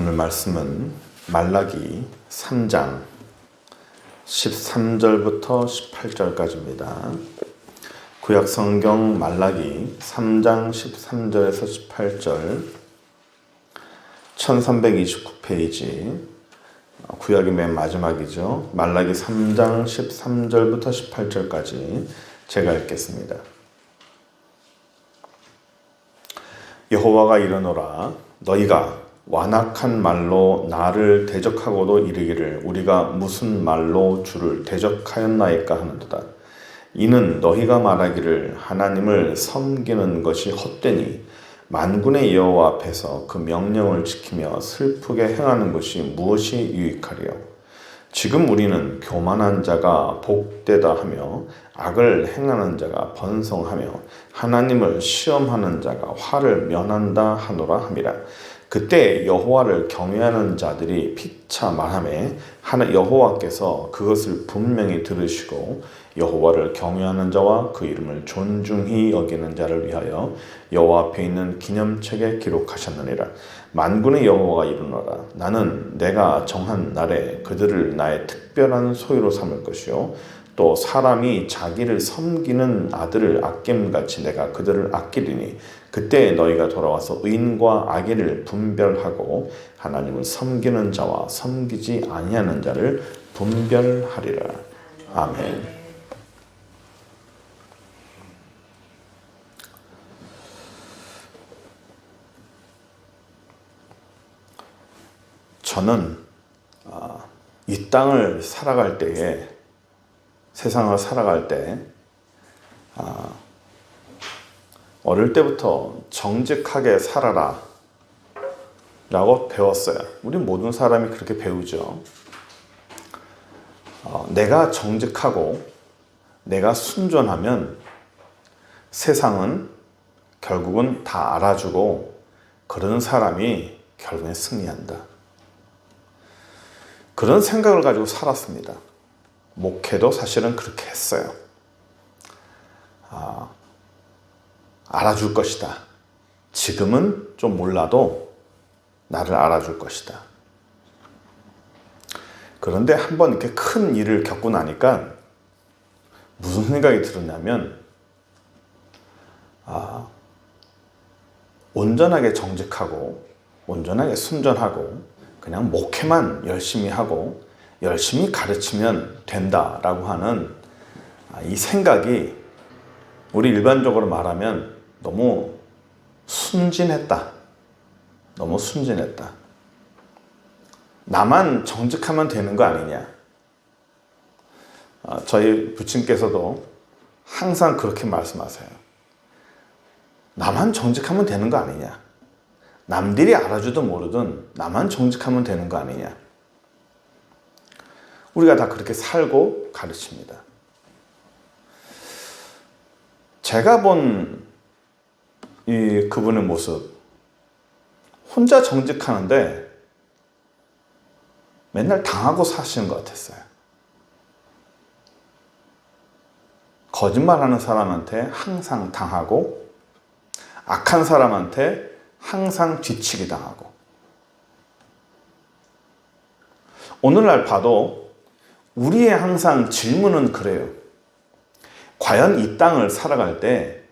오늘 말씀은 말라기 3장 13절부터 18절까지입니다. 구약성경 말라기 3장 13절에서 18절 1329페이지 구약의 맨 마지막이죠. 말라기 3장 13절부터 18절까지 제가 읽겠습니다. 여호와가 이르노라 너희가 완악한 말로 나를 대적하고도 이르기를 우리가 무슨 말로 주를 대적하였나이까 하는도다. 이는 너희가 말하기를 하나님을 섬기는 것이 헛되니 만군의 여호와 앞에서 그 명령을 지키며 슬프게 행하는 것이 무엇이 유익하리요. 지금 우리는 교만한 자가 복되다 하며 악을 행하는 자가 번성하며 하나님을 시험하는 자가 화를 면한다 하노라 함이라. 그때 여호와를 경외하는 자들이 피차 말하매 여호와께서 그것을 분명히 들으시고 여호와를 경외하는 자와 그 이름을 존중히 여기는 자를 위하여 여호와 앞에 있는 기념책에 기록하셨느니라. 만군의 여호와가 이르노라 나는 내가 정한 날에 그들을 나의 특별한 소유로 삼을 것이요 또 사람이 자기를 섬기는 아들을 아낌같이 내가 그들을 아끼리니 그때 너희가 돌아와서 의인과 악인을 분별하고 하나님을 섬기는 자와 섬기지 아니하는 자를 분별하리라. 아멘. 저는 이 땅을 살아갈 때에 세상을 살아갈 때 어릴 때부터 정직하게 살아라 라고 배웠어요. 우리 모든 사람이 그렇게 배우죠. 내가 정직하고 내가 순전하면 세상은 결국은 다 알아주고 그런 사람이 결국엔 승리한다. 그런 생각을 가지고 살았습니다. 목회도 사실은 그렇게 했어요. 알아줄 것이다. 지금은 좀 몰라도 나를 알아줄 것이다. 그런데 한번 이렇게 큰 일을 겪고 나니까 무슨 생각이 들었냐면 온전하게 정직하고 온전하게 순전하고 그냥 목회만 열심히 하고 열심히 가르치면 된다라고 하는 이 생각이 우리 일반적으로 말하면 너무 순진했다. 너무 순진했다. 나만 정직하면 되는 거 아니냐. 저희 부친께서도 항상 그렇게 말씀하세요. 나만 정직하면 되는 거 아니냐. 남들이 알아주든 모르든 나만 정직하면 되는 거 아니냐. 우리가 다 그렇게 살고 가르칩니다. 제가 본 그분의 모습, 혼자 정직하는데 맨날 당하고 사시는 것 같았어요. 거짓말하는 사람한테 항상 당하고 악한 사람한테 항상 뒤치기 당하고 오늘날 봐도 우리의 항상 질문은 그래요. 과연 이 땅을 살아갈 때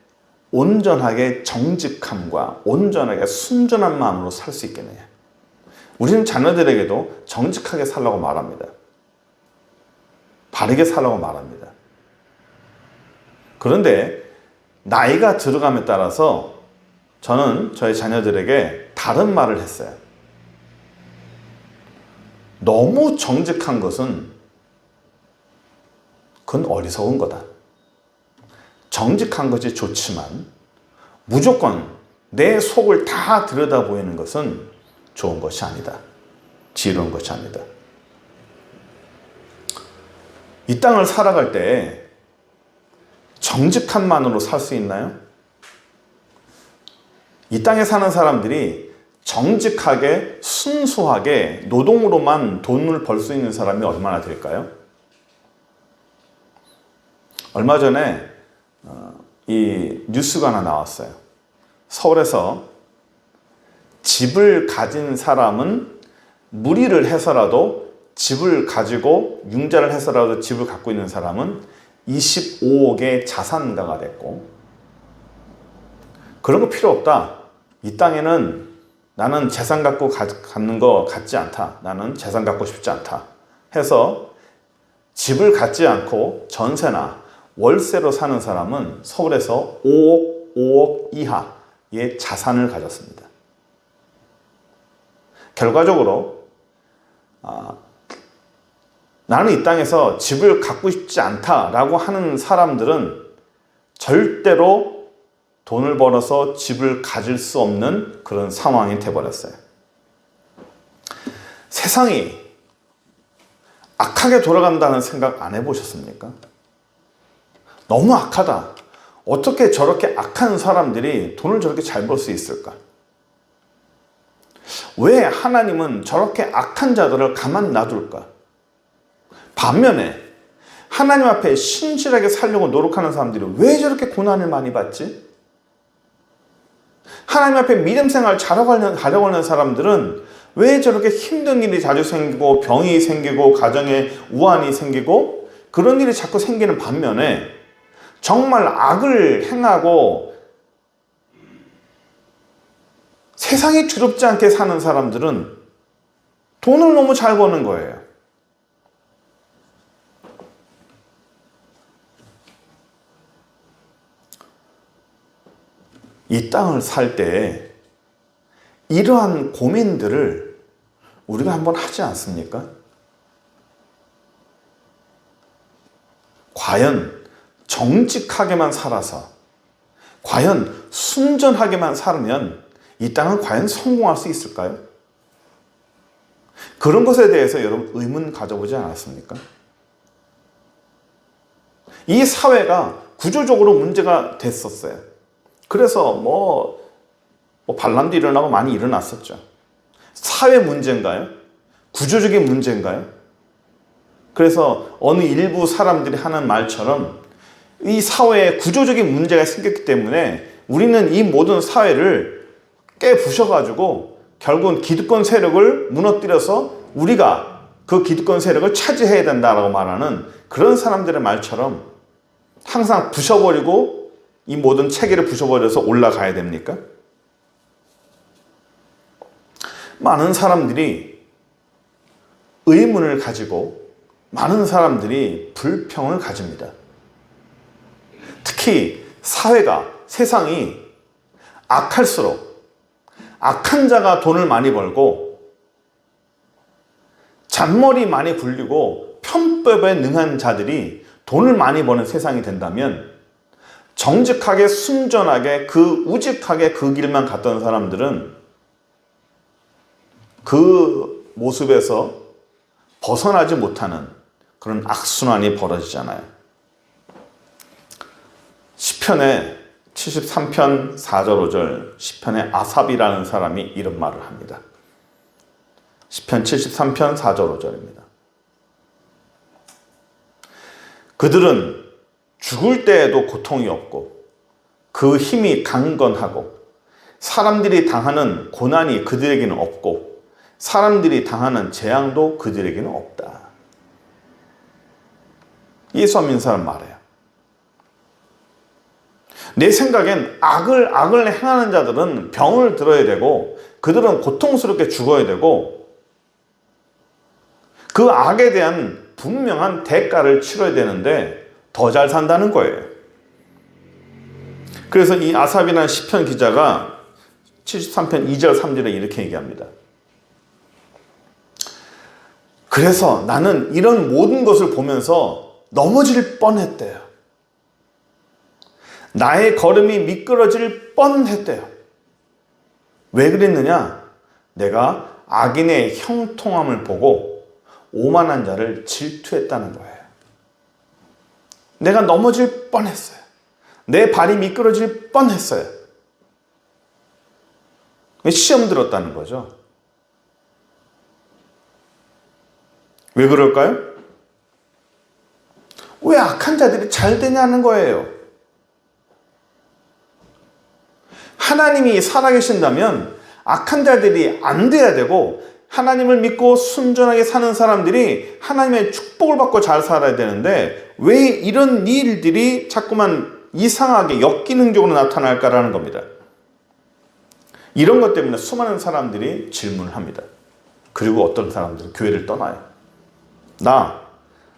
온전하게 정직함과 온전하게 순전한 마음으로 살 수 있겠느냐. 우리는 자녀들에게도 정직하게 살라고 말합니다. 바르게 살라고 말합니다. 그런데 나이가 들어감에 따라서 저는 저희 자녀들에게 다른 말을 했어요. 너무 정직한 것은 그건 어리석은 거다. 정직한 것이 좋지만 무조건 내 속을 다 들여다보이는 것은 좋은 것이 아니다. 지혜로운 것이 아니다. 이 땅을 살아갈 때 정직함만으로 살 수 있나요? 이 땅에 사는 사람들이 정직하게 순수하게 노동으로만 돈을 벌 수 있는 사람이 얼마나 될까요? 얼마 전에 이 뉴스가 하나 나왔어요. 서울에서 집을 가진 사람은 무리를 해서라도 집을 가지고 융자를 해서라도 집을 갖고 있는 사람은 25억의 자산가가 됐고, 그런 거 필요 없다. 이 땅에는 나는 재산 갖고 갖는 거 같지 않다. 나는 재산 갖고 싶지 않다. 해서 집을 갖지 않고 전세나 월세로 사는 사람은 서울에서 5억 이하의 자산을 가졌습니다. 결과적으로 나는 이 땅에서 집을 갖고 싶지 않다라고 하는 사람들은 절대로 돈을 벌어서 집을 가질 수 없는 그런 상황이 돼버렸어요. 세상이 악하게 돌아간다는 생각 안 해보셨습니까? 너무 악하다. 어떻게 저렇게 악한 사람들이 돈을 저렇게 잘 벌 수 있을까? 왜 하나님은 저렇게 악한 자들을 가만 놔둘까? 반면에 하나님 앞에 신실하게 살려고 노력하는 사람들이 왜 저렇게 고난을 많이 받지? 하나님 앞에 믿음 생활 잘하려고 하는 사람들은 왜 저렇게 힘든 일이 자주 생기고 병이 생기고 가정에 우환이 생기고 그런 일이 자꾸 생기는 반면에 정말 악을 행하고 세상이 두렵지 않게 사는 사람들은 돈을 너무 잘 버는 거예요. 이 땅을 살 때 이러한 고민들을 우리가 한번 하지 않습니까? 과연 정직하게만 살아서, 과연 순전하게만 살면 이 땅은 과연 성공할 수 있을까요? 그런 것에 대해서 여러분 의문 가져보지 않았습니까? 이 사회가 구조적으로 문제가 됐었어요. 그래서 반란도 일어나고 많이 일어났었죠. 사회 문제인가요? 구조적인 문제인가요? 그래서 어느 일부 사람들이 하는 말처럼 이 사회에 구조적인 문제가 생겼기 때문에 우리는 이 모든 사회를 깨부셔가지고 결국은 기득권 세력을 무너뜨려서 우리가 그 기득권 세력을 차지해야 된다라고 말하는 그런 사람들의 말처럼 항상 부셔버리고 이 모든 체계를 부셔버려서 올라가야 됩니까? 많은 사람들이 의문을 가지고 많은 사람들이 불평을 가집니다. 특히 사회가, 세상이 악할수록 악한 자가 돈을 많이 벌고 잔머리 많이 굴리고 편법에 능한 자들이 돈을 많이 버는 세상이 된다면 정직하게 순전하게 우직하게 그 길만 갔던 사람들은 그 모습에서 벗어나지 못하는 그런 악순환이 벌어지잖아요. 시편의 73편 4절 5절 시편의 아삽이라는 사람이 이런 말을 합니다. 시편 73편 4절 5절입니다. 그들은 죽을 때에도 고통이 없고 그 힘이 강건하고 사람들이 당하는 고난이 그들에게는 없고 사람들이 당하는 재앙도 그들에게는 없다. 예수 안 믿는 사람 말해요. 내 생각엔 악을 행하는 자들은 병을 들어야 되고 그들은 고통스럽게 죽어야 되고 그 악에 대한 분명한 대가를 치러야 되는데 더 잘 산다는 거예요. 그래서 이 아삽이라는 시편 기자가 73편 2절 3절에 이렇게 얘기합니다. 그래서 나는 이런 모든 것을 보면서 넘어질 뻔했대요. 나의 걸음이 미끄러질 뻔했대요. 왜 그랬느냐? 내가 악인의 형통함을 보고 오만한 자를 질투했다는 거예요. 내가 넘어질 뻔했어요. 내 발이 미끄러질 뻔했어요. 시험 들었다는 거죠. 왜 그럴까요? 왜 악한 자들이 잘 되냐는 거예요. 하나님이 살아계신다면 악한 자들이 안 돼야 되고 하나님을 믿고 순전하게 사는 사람들이 하나님의 축복을 받고 잘 살아야 되는데 왜 이런 일들이 자꾸만 이상하게 역기능적으로 나타날까라는 겁니다. 이런 것 때문에 수많은 사람들이 질문을 합니다. 그리고 어떤 사람들은 교회를 떠나요.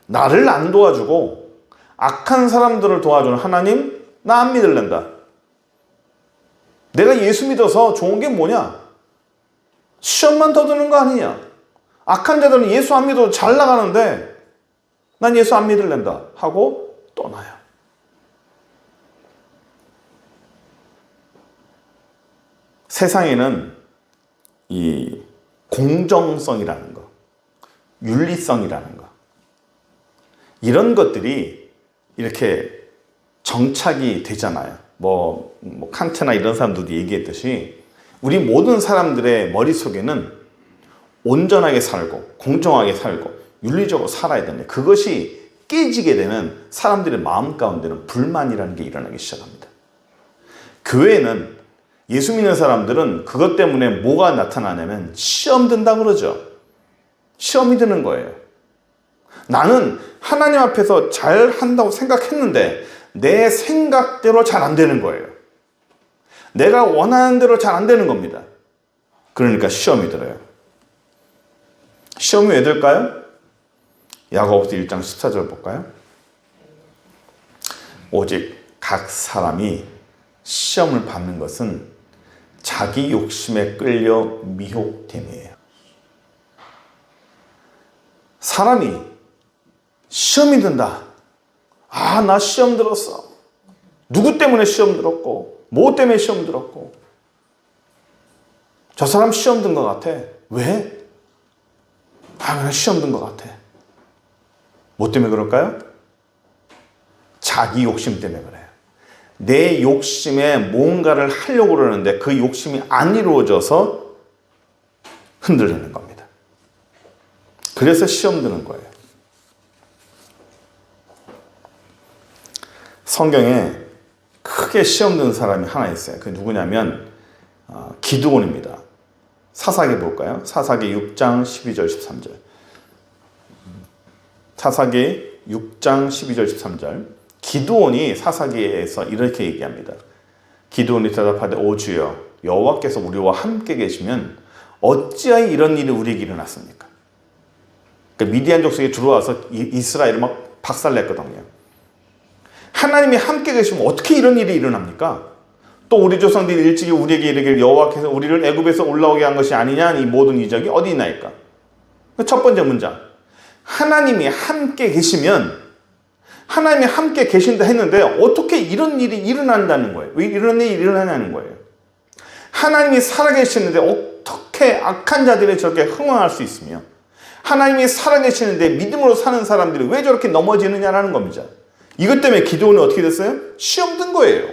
나를 안 도와주고 악한 사람들을 도와주는 하나님, 나 안 믿을랜다. 내가 예수 믿어서 좋은 게 뭐냐? 시험만 더 드는 거 아니냐? 악한 자들은 예수 안 믿어도 잘 나가는데 난 예수 안 믿을랜다 하고 떠나요. 세상에는 이 공정성이라는 거, 윤리성이라는 거, 이런 것들이 이렇게 정착이 되잖아요. 뭐 칸트나 이런 사람들도 얘기했듯이 우리 모든 사람들의 머릿속에는 온전하게 살고 공정하게 살고 윤리적으로 살아야 되는데 그것이 깨지게 되면 사람들의 마음 가운데는 불만이라는 게 일어나기 시작합니다. 교회는 예수 믿는 사람들은 그것 때문에 뭐가 나타나냐면 시험 든다 그러죠. 시험이 드는 거예요. 나는 하나님 앞에서 잘 한다고 생각했는데 내 생각대로 잘 안 되는 거예요. 내가 원하는 대로 잘 안 되는 겁니다. 그러니까 시험이 들어요. 시험이 왜 들까요? 야고보서 1장 14절 볼까요? 오직 각 사람이 시험을 받는 것은 자기 욕심에 끌려 미혹됨이에요. 사람이 시험이 든다. 나 시험 들었어. 누구 때문에 시험 들었고 뭐 때문에 시험 들었고 저 사람 시험 든 것 같아. 왜? 그냥 시험 든 것 같아. 뭐 때문에 그럴까요? 자기 욕심 때문에 그래요. 내 욕심에 뭔가를 하려고 그러는데 그 욕심이 안 이루어져서 흔들리는 겁니다. 그래서 시험 드는 거예요. 성경에 크게 시험 드는 사람이 하나 있어요. 그게 누구냐면 기드온입니다. 사사기 볼까요? 사사기 6장 12절 13절. 사사기 6장 12절 13절. 기드온이 사사기에서 이렇게 얘기합니다. 기드온이 대답하되 오 주여 여호와께서 우리와 함께 계시면 어찌하여 이런 일이 우리에게 일어났습니까? 그러니까 미디안 족속에 들어와서 이스라엘을 막 박살냈거든요. 하나님이 함께 계시면 어떻게 이런 일이 일어납니까? 또 우리 조상들이 일찍이 우리에게 이르기를 여호와께서 우리를 애굽에서 올라오게 한 것이 아니냐 이 모든 이적이 어디 있나이까? 첫 번째 문장. 하나님이 함께 계시면 하나님이 함께 계신다 했는데 어떻게 이런 일이 일어난다는 거예요? 왜 이런 일이 일어나냐는 거예요. 하나님이 살아계시는데 어떻게 악한 자들이 저렇게 흥황할 수 있으며 하나님이 살아계시는데 믿음으로 사는 사람들이 왜 저렇게 넘어지느냐라는 겁니다. 이것 때문에 기드온이 어떻게 됐어요? 시험 든 거예요.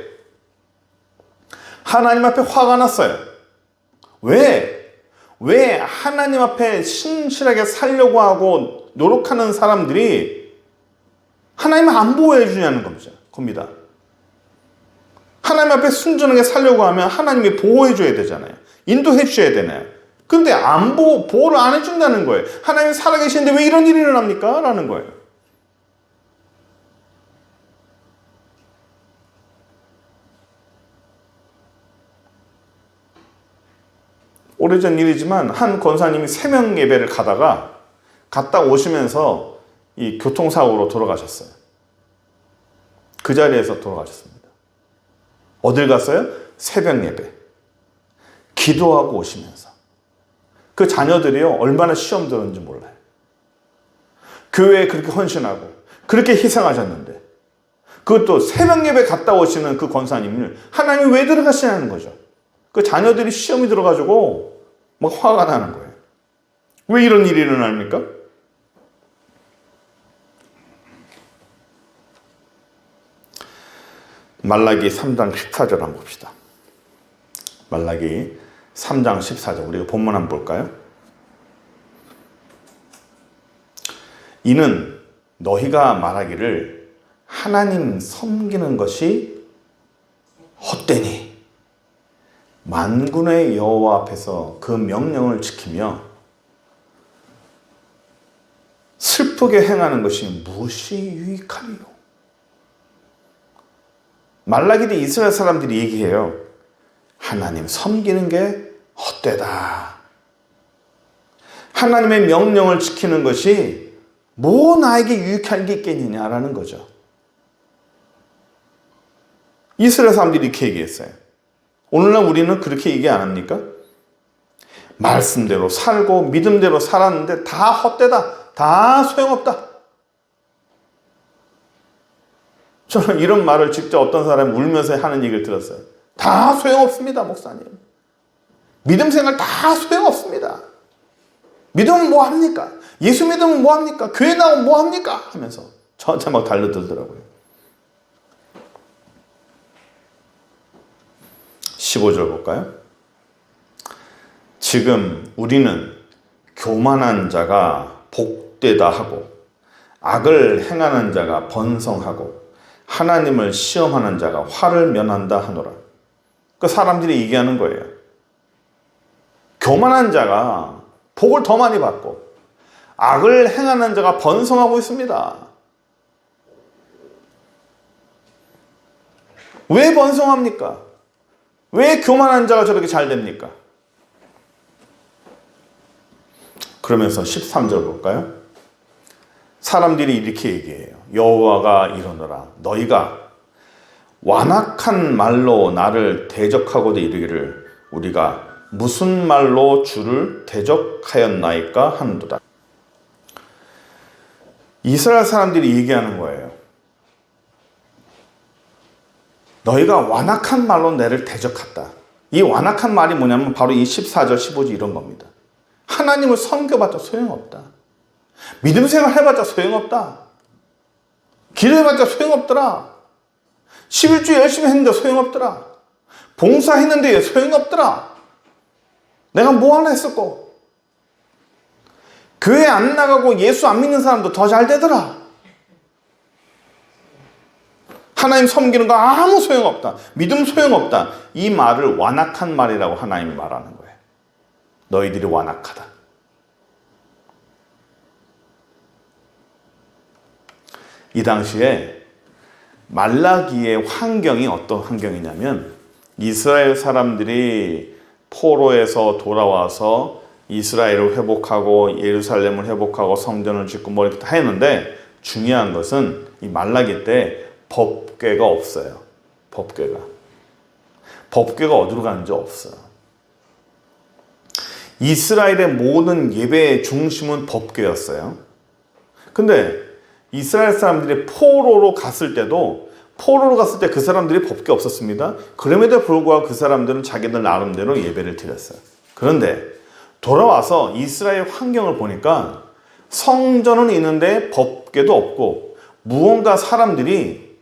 하나님 앞에 화가 났어요. 왜 하나님 앞에 신실하게 살려고 하고 노력하는 사람들이 하나님을 안 보호해 주냐는 겁니다. 하나님 앞에 순전하게 살려고 하면 하나님이 보호해 줘야 되잖아요. 인도해 주셔야 되나요? 근데 보호를 안 해준다는 거예요. 하나님이 살아계시는데 왜 이런 일이 일어납니까? 라는 거예요. 오래전 일이지만 한 권사님이 새벽 예배를 갔다 오시면서 이 교통사고로 돌아가셨어요. 그 자리에서 돌아가셨습니다. 어딜 갔어요? 새벽 예배. 기도하고 오시면서. 그 자녀들이요, 얼마나 시험 들었는지 몰라요. 교회에 그렇게 헌신하고, 그렇게 희생하셨는데, 그것도 새벽 예배 갔다 오시는 그 권사님을 하나님이 왜 들어가시냐는 거죠. 그 자녀들이 시험이 들어가지고 막 화가 나는 거예요. 왜 이런 일이 일어납니까? 말라기 3장 14절 한번 봅시다. 말라기 3장 14절 우리가 본문 한번 볼까요? 이는 너희가 말하기를 하나님 섬기는 것이 헛되니 만군의 여호와 앞에서 그 명령을 지키며 슬프게 행하는 것이 무엇이 유익하리요? 말라기 때 이스라엘 사람들이 얘기해요. 하나님 섬기는 게 헛되다. 하나님의 명령을 지키는 것이 뭐 나에게 유익한 게 있겠느냐라는 거죠. 이스라엘 사람들이 이렇게 얘기했어요. 오늘날 우리는 그렇게 얘기 안 합니까? 말씀대로 살고 믿음대로 살았는데 다 헛되다. 다 소용없다. 저는 이런 말을 직접 어떤 사람이 울면서 하는 얘기를 들었어요. 다 소용없습니다, 목사님. 믿음 생활 다 소용없습니다. 믿으면 뭐합니까? 예수 믿으면 뭐합니까? 교회 나오면 뭐합니까? 하면서 저한테 막 달려들더라고요. 15절 볼까요? 지금 우리는 교만한 자가 복되다 하고 악을 행하는 자가 번성하고 하나님을 시험하는 자가 화를 면한다 하노라. 그 사람들이 얘기하는 거예요. 교만한 자가 복을 더 많이 받고 악을 행하는 자가 번성하고 있습니다. 왜 번성합니까? 왜 교만한 자가 저렇게 잘 됩니까? 그러면서 13절 볼까요? 사람들이 이렇게 얘기해요. 여호와가 이르노라 너희가 완악한 말로 나를 대적하고도 이르기를 우리가 무슨 말로 주를 대적하였나이까 하는도다. 이스라엘 사람들이 얘기하는 거예요. 너희가 완악한 말로 나를 대적했다. 이 완악한 말이 뭐냐면 바로 이 14절 15절 이런 겁니다. 하나님을 섬겨봤자 소용없다. 믿음 생활 해봤자 소용없다. 기도해봤자 소용없더라. 11주 열심히 했는데 소용없더라. 봉사했는데 소용없더라. 내가 뭐 하나 했었고. 교회 안 나가고 예수 안 믿는 사람도 더 잘 되더라. 하나님 섬기는 거 아무 소용없다. 믿음 소용없다. 이 말을 완악한 말이라고 하나님이 말하는 거예요. 너희들이 완악하다. 이 당시에 말라기의 환경이 어떤 환경이냐면 이스라엘 사람들이 포로에서 돌아와서 이스라엘을 회복하고 예루살렘을 회복하고 성전을 짓고 뭐 이렇게 다 했는데 중요한 것은 이 말라기 때 법궤가 없어요. 법궤가 어디로 가는지 없어요. 이스라엘의 모든 예배의 중심은 법궤였어요. 근데 이스라엘 사람들이 포로로 갔을 때 그 사람들이 법궤 없었습니다. 그럼에도 불구하고 그 사람들은 자기들 나름대로 예배를 드렸어요. 그런데 돌아와서 이스라엘 환경을 보니까 성전은 있는데 법궤도 없고 무언가 사람들이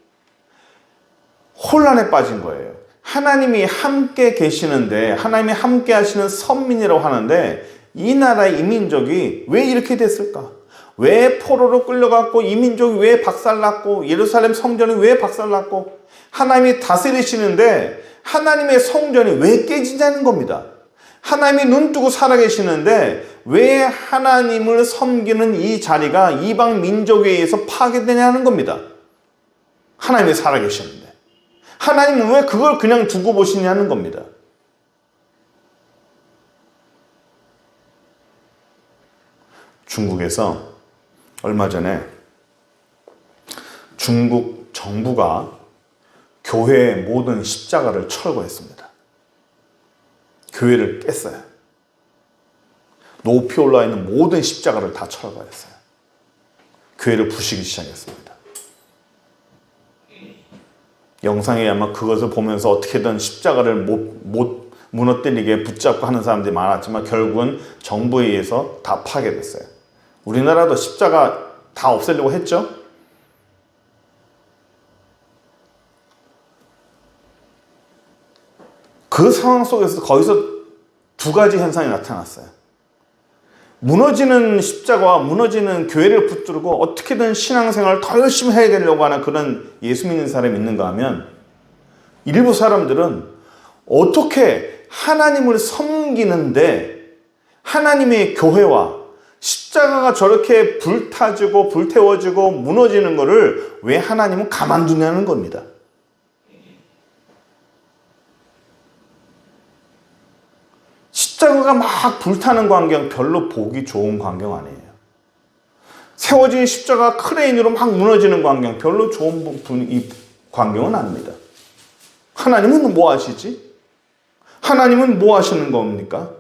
혼란에 빠진 거예요. 하나님이 함께 계시는데 하나님이 함께 하시는 선민이라고 하는데 이 나라의 이민족이 왜 이렇게 됐을까? 왜 포로로 끌려갔고 이 민족이 왜 박살났고 예루살렘 성전이 왜 박살났고 하나님이 다스리시는데 하나님의 성전이 왜 깨지냐는 겁니다. 하나님이 눈 뜨고 살아계시는데 왜 하나님을 섬기는 이 자리가 이방 민족에 의해서 파괴되냐는 겁니다. 하나님이 살아계시는데 하나님은 왜 그걸 그냥 두고 보시냐는 겁니다. 중국에서 얼마 전에 중국 정부가 교회의 모든 십자가를 철거했습니다. 교회를 깼어요. 높이 올라와 있는 모든 십자가를 다 철거했어요. 교회를 부수기 시작했습니다. 영상에 아마 그것을 보면서 어떻게든 십자가를 못 무너뜨리게 붙잡고 하는 사람들이 많았지만 결국은 정부에 의해서 다 파괴됐어요. 우리나라도 십자가 다 없애려고 했죠? 그 상황 속에서 거기서 두 가지 현상이 나타났어요. 무너지는 십자가와 무너지는 교회를 붙들고 어떻게든 신앙생활을 더 열심히 해야 되려고 하는 그런 예수 믿는 사람이 있는가 하면 일부 사람들은 어떻게 하나님을 섬기는데 하나님의 교회와 십자가가 저렇게 불타지고 불태워지고 무너지는 것을 왜 하나님은 가만두냐는 겁니다. 십자가가 막 불타는 광경 별로 보기 좋은 광경 아니에요. 세워진 십자가 크레인으로 막 무너지는 광경 별로 좋은 이 광경은 아닙니다. 하나님은 뭐 하시지? 하나님은 뭐 하시는 겁니까?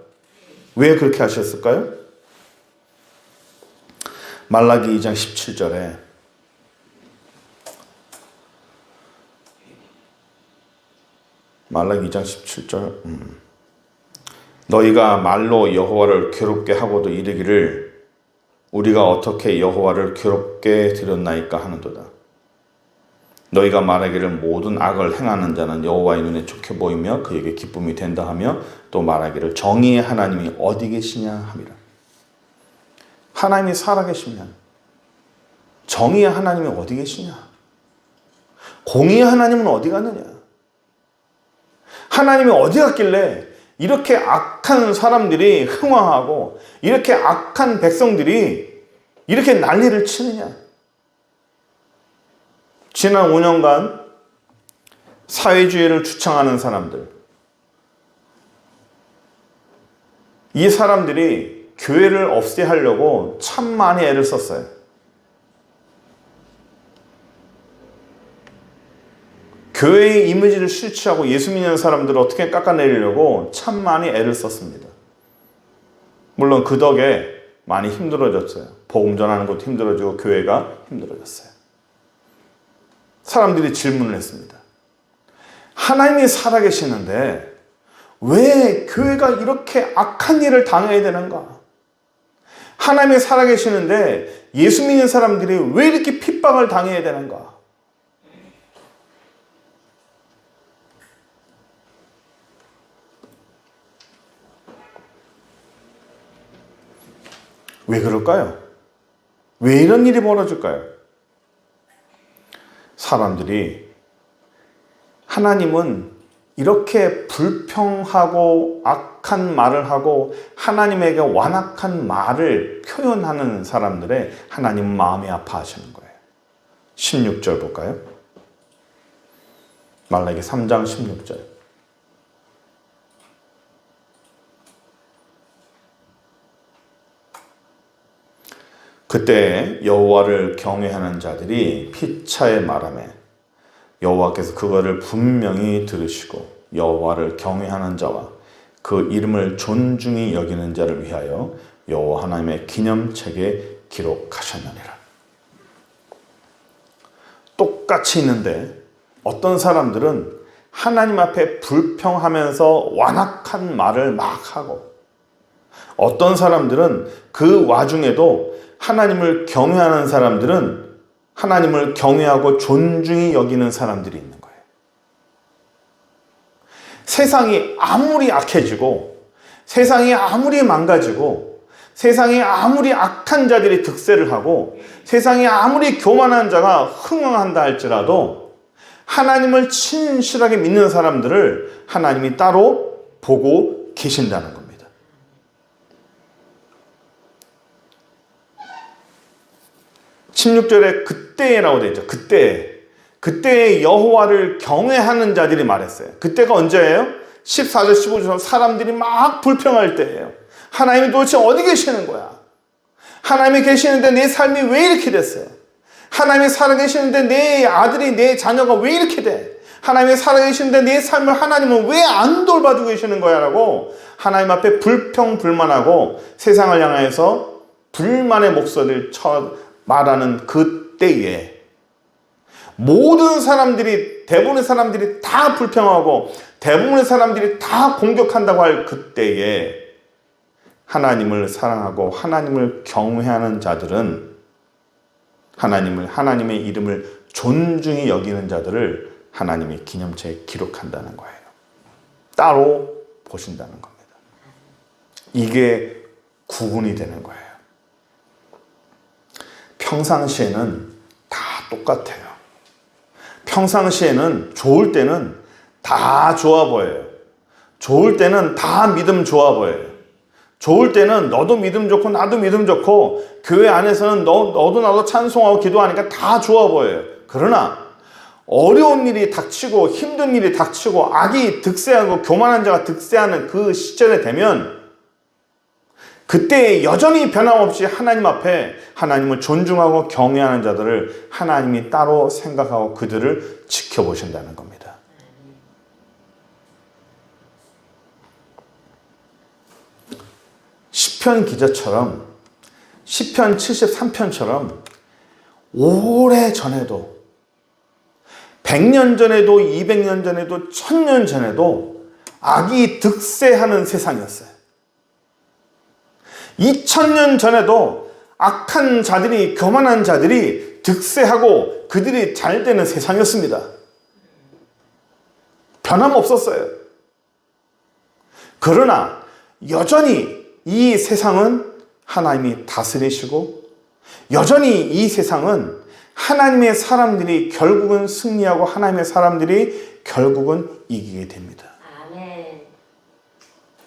왜 그렇게 하셨을까요? 말라기 2장 17절에 말라기 2장 17절 너희가 말로 여호와를 괴롭게 하고도 이르기를 우리가 어떻게 여호와를 괴롭게 드렸나이까 하는도다. 너희가 말하기를 모든 악을 행하는 자는 여호와의 눈에 좋게 보이며 그에게 기쁨이 된다 하며 또 말하기를 정의의 하나님이 어디 계시냐 함이라. 하나님이 살아계시면 정의의 하나님이 어디 계시냐? 공의의 하나님은 어디 갔느냐? 하나님이 어디 갔길래 이렇게 악한 사람들이 흥황하고 이렇게 악한 백성들이 이렇게 난리를 치느냐? 지난 5년간 사회주의를 주창하는 사람들, 이 사람들이 교회를 없애하려고 참 많이 애를 썼어요. 교회의 이미지를 실추하고 예수 믿는 사람들을 어떻게 깎아내리려고 참 많이 애를 썼습니다. 물론 그 덕에 많이 힘들어졌어요. 복음 전하는 것도 힘들어지고 교회가 힘들어졌어요. 사람들이 질문을 했습니다. 하나님이 살아계시는데 왜 교회가 이렇게 악한 일을 당해야 되는가? 하나님이 살아계시는데 예수 믿는 사람들이 왜 이렇게 핍박을 당해야 되는가? 왜 그럴까요? 왜 이런 일이 벌어질까요? 사람들이 하나님은 이렇게 불평하고 악한 말을 하고 하나님에게 완악한 말을 표현하는 사람들의 하나님은 마음이 아파하시는 거예요. 16절 볼까요? 말라기 3장 16절. 그때 여호와를 경외하는 자들이 피차에 말하매 여호와께서 그거를 분명히 들으시고 여호와를 경외하는 자와 그 이름을 존중히 여기는 자를 위하여 여호와 하나님의 기념책에 기록하셨느니라. 똑같이 있는데 어떤 사람들은 하나님 앞에 불평하면서 완악한 말을 막 하고 어떤 사람들은 그 와중에도 하나님을 경외하는 사람들은 하나님을 경외하고 존중히 여기는 사람들이 있는 거예요. 세상이 아무리 악해지고 세상이 아무리 망가지고 세상에 아무리 악한 자들이 득세를 하고 세상에 아무리 교만한 자가 흥황한다 할지라도 하나님을 진실하게 믿는 사람들을 하나님이 따로 보고 계신다는 겁니다. 16절에 그때라고 되어 있죠. 그때에 여호와를 경외하는 자들이 말했어요. 그때가 언제예요? 14절 15절 사람들이 막 불평할 때예요. 하나님이 도대체 어디 계시는 거야? 하나님이 계시는데 내 삶이 왜 이렇게 됐어요? 하나님이 살아계시는데 내 아들이 내 자녀가 왜 이렇게 돼? 하나님이 살아계시는데 내 삶을 하나님은 왜 안 돌봐주고 계시는 거야? 라고 하나님 앞에 불평불만하고 세상을 향해서 불만의 목소리를 말하는 그때에 모든 사람들이 대부분의 사람들이 다 불평하고 대부분의 사람들이 다 공격한다고 할 그때에 하나님을 사랑하고 하나님을 경외하는 자들은 하나님의 이름을 존중히 여기는 자들을 하나님이 기념체에 기록한다는 거예요. 따로 보신다는 겁니다. 이게 구분이 되는 거예요. 평상시에는 다 똑같아요. 평상시에는 좋을 때는 다 좋아 보여요. 좋을 때는 다 믿음 좋아 보여요. 좋을 때는 너도 믿음 좋고 나도 믿음 좋고 교회 안에서는 너도 나도 찬송하고 기도하니까 다 좋아 보여요. 그러나 어려운 일이 닥치고 힘든 일이 닥치고 악이 득세하고 교만한 자가 득세하는 그 시절에 되면 그때 여전히 변함없이 하나님 앞에 하나님을 존중하고 경외하는 자들을 하나님이 따로 생각하고 그들을 지켜보신다는 겁니다. 시편 기자처럼 시편 73편처럼 오래전에도 100년 전에도 200년 전에도 1000년 전에도 악이 득세하는 세상이었어요. 2000년 전에도 악한 자들이 교만한 자들이 득세하고 그들이 잘 되는 세상이었습니다. 변함없었어요. 그러나 여전히 이 세상은 하나님이 다스리시고 여전히 이 세상은 하나님의 사람들이 결국은 승리하고 하나님의 사람들이 결국은 이기게 됩니다. 아멘.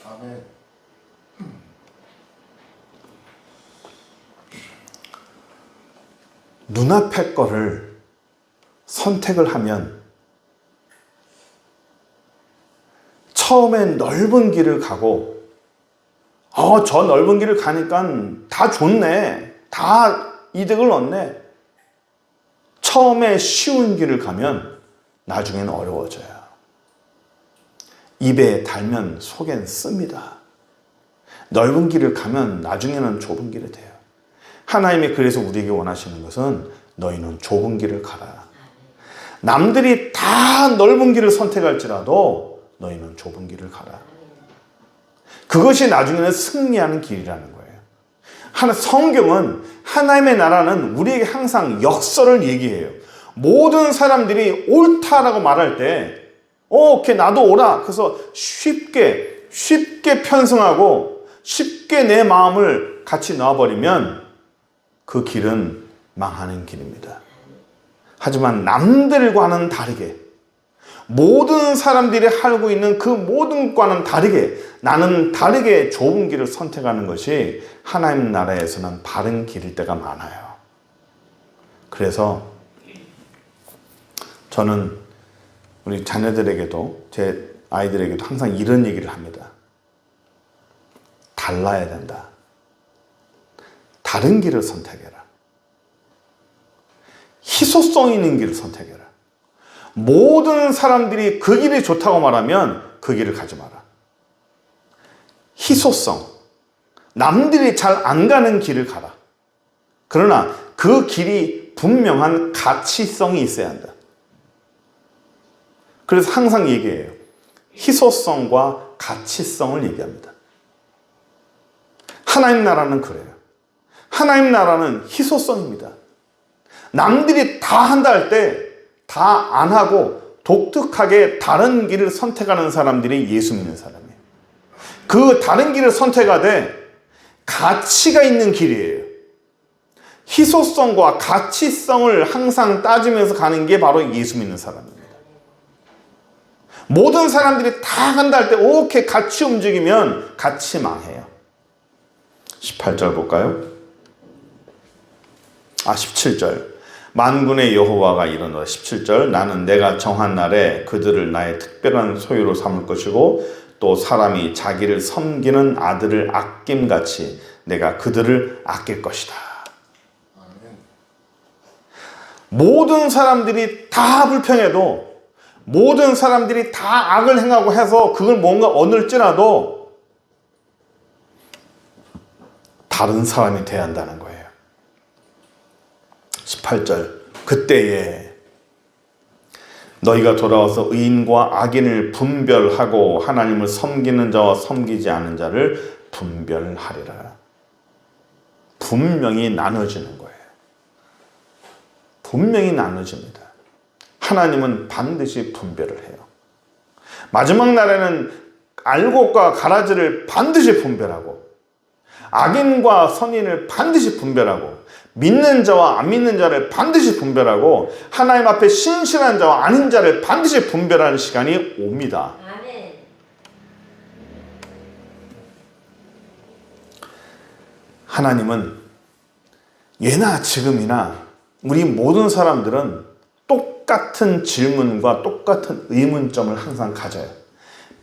아멘. 눈앞의 거를 선택을 하면 처음엔 넓은 길을 가고 저 넓은 길을 가니까 다 좋네. 다 이득을 얻네. 처음에 쉬운 길을 가면 나중에는 어려워져요. 입에 달면 속엔 씁니다. 넓은 길을 가면 나중에는 좁은 길이 돼요. 하나님이 그래서 우리에게 원하시는 것은 너희는 좁은 길을 가라. 남들이 다 넓은 길을 선택할지라도 너희는 좁은 길을 가라. 그것이 나중에는 승리하는 길이라는 거예요. 성경은 하나님의 나라는 우리에게 항상 역설을 얘기해요. 모든 사람들이 옳다라고 말할 때 오케이 나도 옳아. 그래서 쉽게 편승하고 쉽게 내 마음을 같이 놔버리면 그 길은 망하는 길입니다. 하지만 남들과는 다르게 모든 사람들이 알고 있는 그 모든 것과는 다르게 나는 다르게 좁은 길을 선택하는 것이 하나님 나라에서는 바른 길일 때가 많아요. 그래서 저는 우리 자녀들에게도 제 아이들에게도 항상 이런 얘기를 합니다. 달라야 된다. 다른 길을 선택해라. 희소성 있는 길을 선택해라. 모든 사람들이 그 길이 좋다고 말하면 그 길을 가지 마라. 희소성, 남들이 잘 안 가는 길을 가라. 그러나 그 길이 분명한 가치성이 있어야 한다. 그래서 항상 얘기해요. 희소성과 가치성을 얘기합니다. 하나님 나라는 그래요. 하나님 나라는 희소성입니다. 남들이 다 한다 할 때 다 안 하고 독특하게 다른 길을 선택하는 사람들이 예수 믿는 사람이에요. 그 다른 길을 선택하되 가치가 있는 길이에요. 희소성과 가치성을 항상 따지면서 가는 게 바로 예수 믿는 사람입니다. 모든 사람들이 다 한다 할 때 오케이 같이 움직이면 같이 망해요. 18절 볼까요? 17절. 만군의 여호와가 이르노라. 17절. 나는 내가 정한 날에 그들을 나의 특별한 소유로 삼을 것이고 또 사람이 자기를 섬기는 아들을 아낌같이 내가 그들을 아낄 것이다. 모든 사람들이 다 불평해도 모든 사람들이 다 악을 행하고 해서 그걸 뭔가 얻을지라도 다른 사람이 돼야 한다는 거예요. 18절. 그때에 너희가 돌아와서 의인과 악인을 분별하고 하나님을 섬기는 자와 섬기지 않는 자를 분별하리라. 분명히 나눠지는 거예요. 분명히 나눠집니다. 하나님은 반드시 분별을 해요. 마지막 날에는 알곡과 가라지를 반드시 분별하고 악인과 선인을 반드시 분별하고 믿는 자와 안 믿는 자를 반드시 분별하고 하나님 앞에 신실한 자와 아닌 자를 반드시 분별하는 시간이 옵니다. 아멘. 하나님은 예나 지금이나 우리 모든 사람들은 똑같은 질문과 똑같은 의문점을 항상 가져요.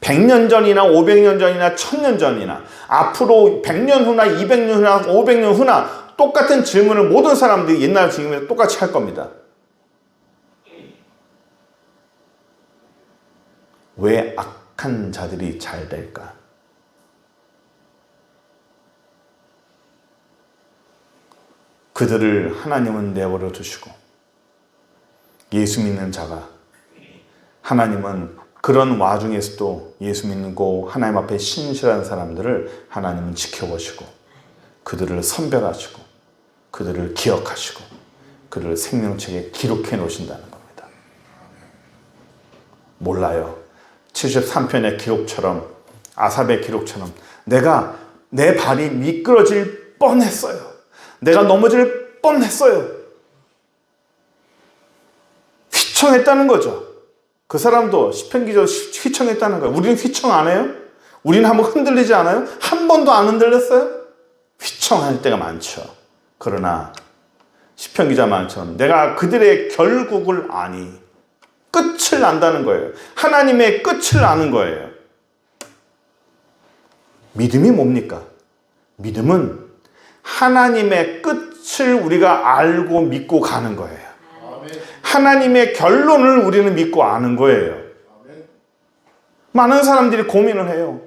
100년 전이나 500년 전이나 1000년 전이나 앞으로 100년 후나 200년 후나 500년 후나 똑같은 질문을 모든 사람들이 옛날 지금에 똑같이 할 겁니다. 왜 악한 자들이 잘 될까? 그들을 하나님은 내버려 두시고 예수 믿는 자가 하나님은 그런 와중에서도 예수 믿고 하나님 앞에 신실한 사람들을 하나님은 지켜보시고 그들을 선별하시고 그들을 기억하시고 그들을 생명책에 기록해 놓으신다는 겁니다. 몰라요. 73편의 기록처럼 아삽의 기록처럼 내가 내 발이 미끄러질 뻔했어요. 내가 넘어질 뻔했어요. 휘청했다는 거죠. 그 사람도 시편 기자 휘청했다는 거예요. 우리는 휘청 안 해요? 우리는 한번 흔들리지 않아요? 한 번도 안 흔들렸어요? 휘청할 때가 많죠. 그러나 시편 기자 말처럼 내가 그들의 결국을 아니 끝을 안다는 거예요. 하나님의 끝을 아는 거예요. 믿음이 뭡니까? 믿음은 하나님의 끝을 우리가 알고 믿고 가는 거예요. 하나님의 결론을 우리는 믿고 아는 거예요. 많은 사람들이 고민을 해요.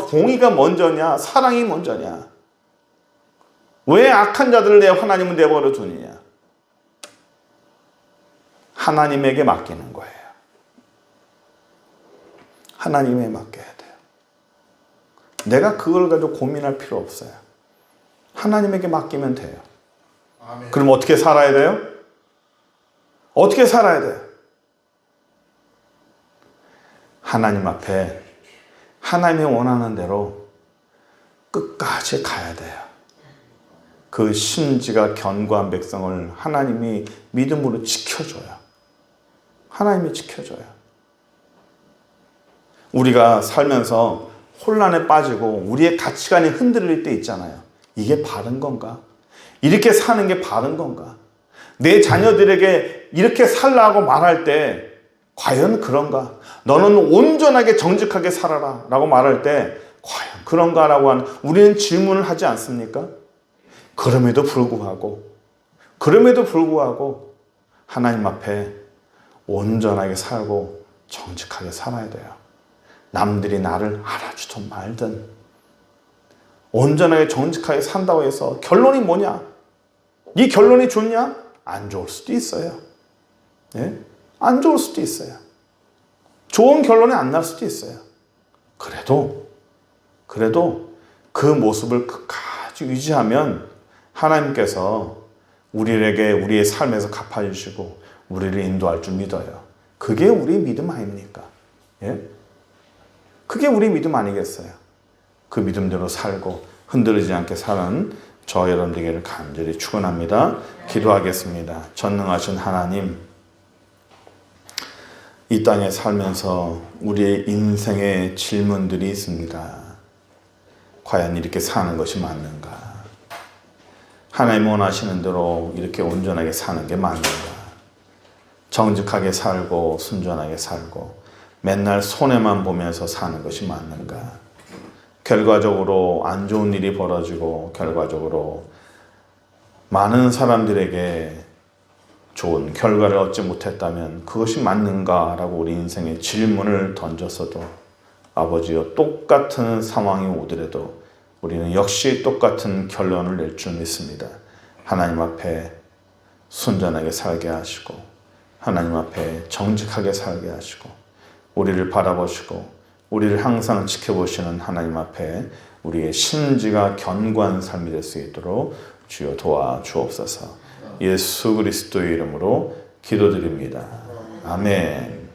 공의가 먼저냐, 사랑이 먼저냐? 왜 악한 자들을 하나님은 내버려 두느냐? 하나님에게 맡기는 거예요. 하나님에 맡겨야 돼요. 내가 그걸 가지고 고민할 필요 없어요. 하나님에게 맡기면 돼요. 아멘. 그럼 어떻게 살아야 돼요? 어떻게 살아야 돼요? 하나님 앞에 하나님이 원하는 대로 끝까지 가야 돼요. 그 심지가 견고한 백성을 하나님이 믿음으로 지켜줘요. 하나님이 지켜줘요. 우리가 살면서 혼란에 빠지고 우리의 가치관이 흔들릴 때 있잖아요. 이게 바른 건가? 이렇게 사는 게 바른 건가? 내 자녀들에게 이렇게 살라고 말할 때 과연 그런가? 너는 온전하게 정직하게 살아라 라고 말할 때 과연 그런가? 라고 하는 우리는 질문을 하지 않습니까? 그럼에도 불구하고 하나님 앞에 온전하게 살고 정직하게 살아야 돼요. 남들이 나를 알아주든 말든 온전하게 정직하게 산다고 해서 결론이 뭐냐? 이 결론이 좋냐? 안 좋을 수도 있어요. 예? 안 좋을 수도 있어요. 좋은 결론이 안 날 수도 있어요. 그래도 그 모습을 끝까지 유지하면 하나님께서 우리에게 우리의 삶에서 갚아주시고 우리를 인도할 줄 믿어요. 그게 우리 믿음 아닙니까? 예? 그게 우리 믿음 아니겠어요? 그 믿음대로 살고 흔들리지 않게 사는 저 여러분들에게 간절히 축원합니다. 기도하겠습니다. 전능하신 하나님, 이 땅에 살면서 우리의 인생에 질문들이 있습니다. 과연 이렇게 사는 것이 맞는가? 하나님 원하시는 대로 이렇게 온전하게 사는 게 맞는가? 정직하게 살고 순전하게 살고 맨날 손해만 보면서 사는 것이 맞는가? 결과적으로 안 좋은 일이 벌어지고 결과적으로 많은 사람들에게 좋은 결과를 얻지 못했다면 그것이 맞는가라고 우리 인생에 질문을 던졌어도 아버지여 똑같은 상황이 오더라도 우리는 역시 똑같은 결론을 낼 줄 믿습니다. 하나님 앞에 순전하게 살게 하시고 하나님 앞에 정직하게 살게 하시고 우리를 바라보시고 우리를 항상 지켜보시는 하나님 앞에 우리의 심지가 견고한 삶이 될 수 있도록 주여 도와주옵소서. 예수 그리스도의 이름으로 기도드립니다. 아멘.